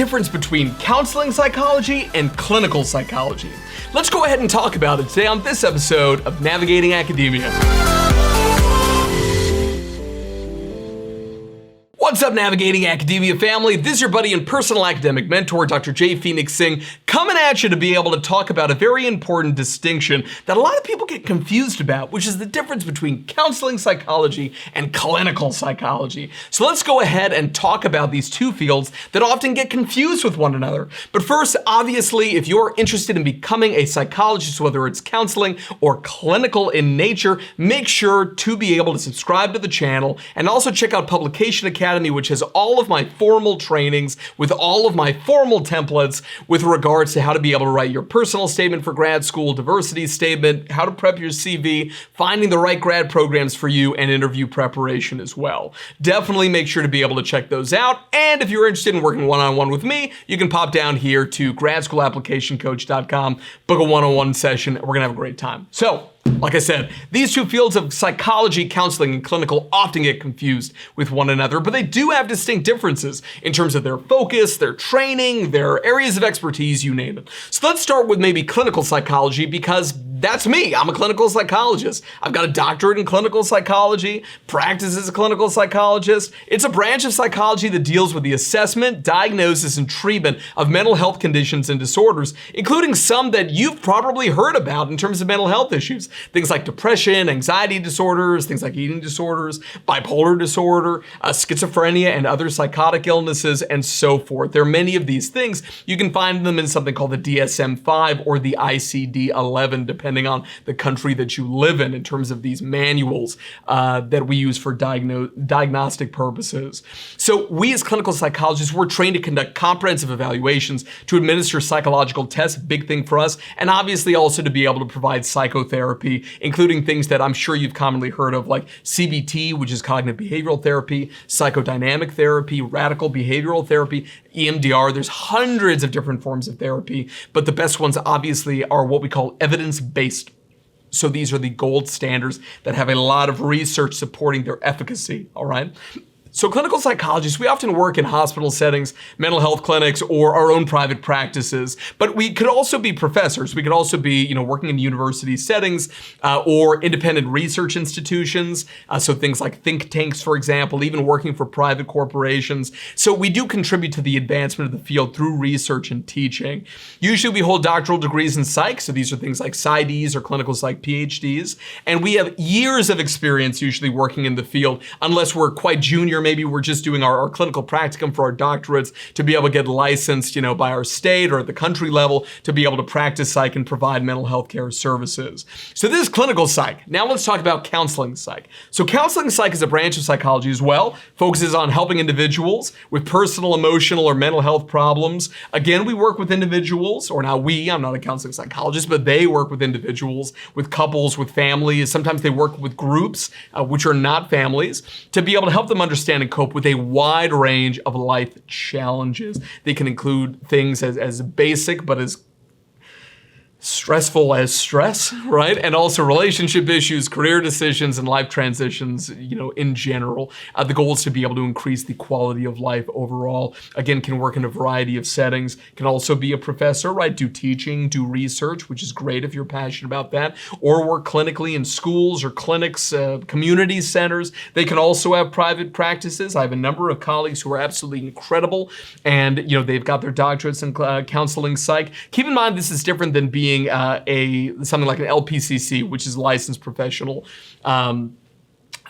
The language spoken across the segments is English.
difference between counseling psychology and clinical psychology? Let's go ahead and talk about it today on this episode of Navigating Academia. What's up, Navigating Academia family? This is your buddy and personal academic mentor, Dr. Phoenix Singh, coming at you to be able to talk about a very important distinction that a lot of people get confused about, which is the difference between counseling psychology and clinical psychology. So let's go ahead and talk about these two fields that often get confused with one another. But first, obviously, if you're interested in becoming a psychologist, whether it's counseling or clinical in nature, make sure to be able to subscribe to the channel and also check out Publication Academy, which has all of my formal trainings with all of my formal templates with regards to how to be able to write your personal statement for grad school, diversity statement, how to prep your CV, finding the right grad programs for you, and interview preparation as well. Definitely make sure to be able to check those out. And if you're interested in working one-on-one with me, you can pop down here to gradschoolapplicationcoach.com, book a one-on-one session, and we're gonna have a great time. So, like I said, these two fields of psychology, counseling, and clinical often get confused with one another, but they do have distinct differences in terms of their focus, their training, their areas of expertise, you name it. So let's start with maybe clinical psychology, because that's me. I'm a clinical psychologist. I've got a doctorate in clinical psychology, practice as a clinical psychologist. It's a branch of psychology that deals with the assessment, diagnosis, and treatment of mental health conditions and disorders, including some that you've probably heard about in terms of mental health issues. Things like depression, anxiety disorders, things like eating disorders, bipolar disorder, schizophrenia, and other psychotic illnesses, and so forth. There are many of these things. You can find them in something called the DSM-5 or the ICD-11, depending on the country that you live in terms of these manuals that we use for diagnostic purposes. So we as clinical psychologists, we're trained to conduct comprehensive evaluations, to administer psychological tests, big thing for us, and obviously also to be able to provide psychotherapy, including things that I'm sure you've commonly heard of, like CBT, which is cognitive behavioral therapy, psychodynamic therapy, radical behavioral therapy, EMDR. There's hundreds of different forms of therapy, but the best ones obviously are what we call evidence-based. So these are the gold standards that have a lot of research supporting their efficacy, all right? So clinical psychologists, we often work in hospital settings, mental health clinics, or our own private practices, but we could also be professors. We could also be, working in university settings or independent research institutions. So things like think tanks, for example, even working for private corporations. So we do contribute to the advancement of the field through research and teaching. Usually we hold doctoral degrees in psych. So these are things like PsyDs or clinical psych PhDs. And we have years of experience usually working in the field, unless we're quite junior. Maybe we're just doing our clinical practicum for our doctorates to be able to get licensed, by our state or at the country level to be able to practice psych and provide mental health care services. So this is clinical psych. Now let's talk about counseling psych. So counseling psych is a branch of psychology as well, focuses on helping individuals with personal, emotional, or mental health problems. Again, we work with individuals, or I'm not a counseling psychologist, but they work with individuals, with couples, with families. Sometimes they work with groups, which are not families, to be able to help them understand and cope with a wide range of life challenges. They can include things as basic, but as stressful as stress, right? And also relationship issues, career decisions, and life transitions, in general. The goal is to be able to increase the quality of life overall. Again, can work in a variety of settings. Can also be a professor, right? Do teaching, do research, which is great if you're passionate about that, or work clinically in schools or clinics, community centers. They can also have private practices. I have a number of colleagues who are absolutely incredible, and they've got their doctorates in counseling psych. Keep in mind, this is different than being something like an LPCC, which is licensed professional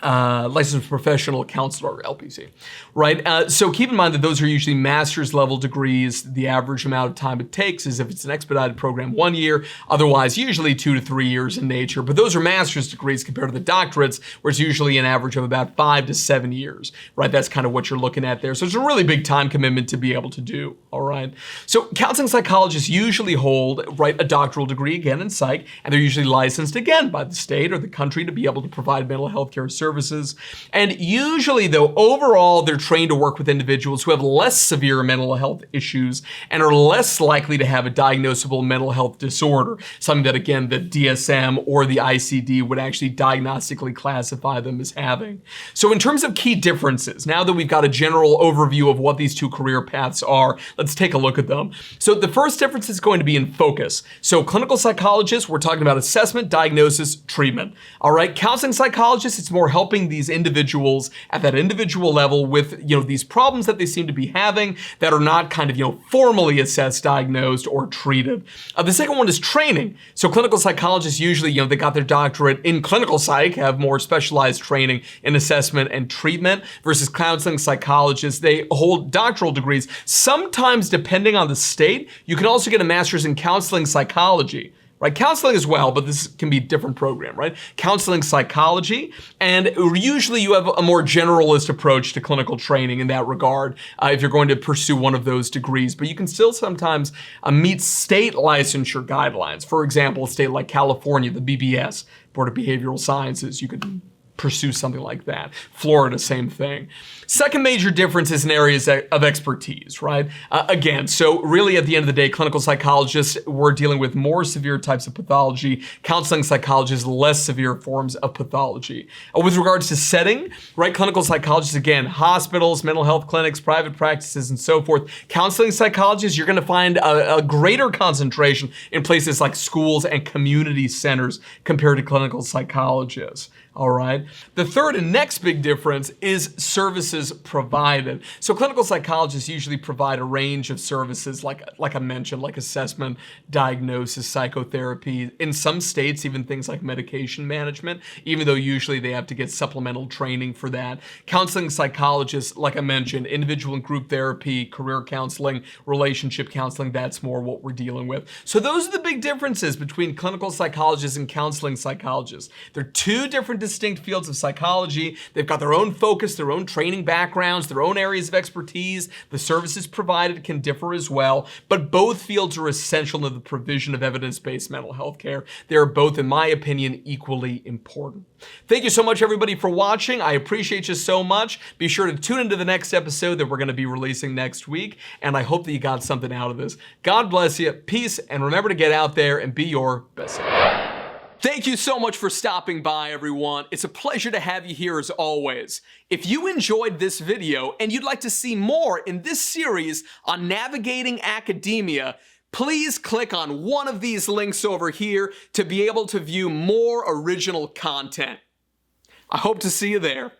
counselor, LPC, right? So keep in mind that those are usually master's level degrees. The average amount of time it takes is, if it's an expedited program, 1 year, otherwise usually 2 to 3 years in nature. But those are master's degrees compared to the doctorates, where it's usually an average of about 5 to 7 years, right? That's kind of what you're looking at there. So it's a really big time commitment to be able to do, all right? So counseling psychologists usually hold, right, a doctoral degree, again, in psych, and they're usually licensed, again, by the state or the country to be able to provide mental health care services. services. And usually, though, overall, they're trained to work with individuals who have less severe mental health issues and are less likely to have a diagnosable mental health disorder, something that, again, the DSM or the ICD would actually diagnostically classify them as having. So in terms of key differences, now that we've got a general overview of what these two career paths are, let's take a look at them. So the first difference is going to be in focus. So clinical psychologists, we're talking about assessment, diagnosis, treatment. All right, counseling psychologists, it's more helping these individuals at that individual level with, these problems that they seem to be having that are not kind of, formally assessed, diagnosed, or treated. The second one is training. So clinical psychologists usually, they got their doctorate in clinical psych, have more specialized training in assessment and treatment, versus counseling psychologists, they hold doctoral degrees. Sometimes, depending on the state, you can also get a master's in counseling psychology. Right, counseling as well, but this can be a different program, right? Counseling psychology, and usually you have a more generalist approach to clinical training in that regard if you're going to pursue one of those degrees, but you can still sometimes meet state licensure guidelines. For example, a state like California, the BBS, Board of Behavioral Sciences, you could pursue something like that. Florida, same thing. Second major difference is in areas of expertise, right? Again, so really at the end of the day, clinical psychologists, we're dealing with more severe types of pathology. Counseling psychologists, less severe forms of pathology. With regards to setting, right? Clinical psychologists, again, hospitals, mental health clinics, private practices, and so forth. Counseling psychologists, you're going to find a greater concentration in places like schools and community centers compared to clinical psychologists. All right. The third and next big difference is services provided. So clinical psychologists usually provide a range of services, like I mentioned, like assessment, diagnosis, psychotherapy. In some states, even things like medication management, even though usually they have to get supplemental training for that. Counseling psychologists, like I mentioned, individual and group therapy, career counseling, relationship counseling, that's more what we're dealing with. So those are the big differences between clinical psychologists and counseling psychologists. They're two different distinct fields of psychology. They've got their own focus, their own training backgrounds, their own areas of expertise. The services provided can differ as well, but both fields are essential to the provision of evidence-based mental health care. They are both, in my opinion, equally important. Thank you so much, everybody, for watching. I appreciate you so much. Be sure to tune into the next episode that we're going to be releasing next week, and I hope that you got something out of this. God bless you, peace, and remember to get out there and be your best self. Thank you so much for stopping by, everyone. It's a pleasure to have you here as always. If you enjoyed this video and you'd like to see more in this series on navigating academia, please click on one of these links over here to be able to view more original content. I hope to see you there.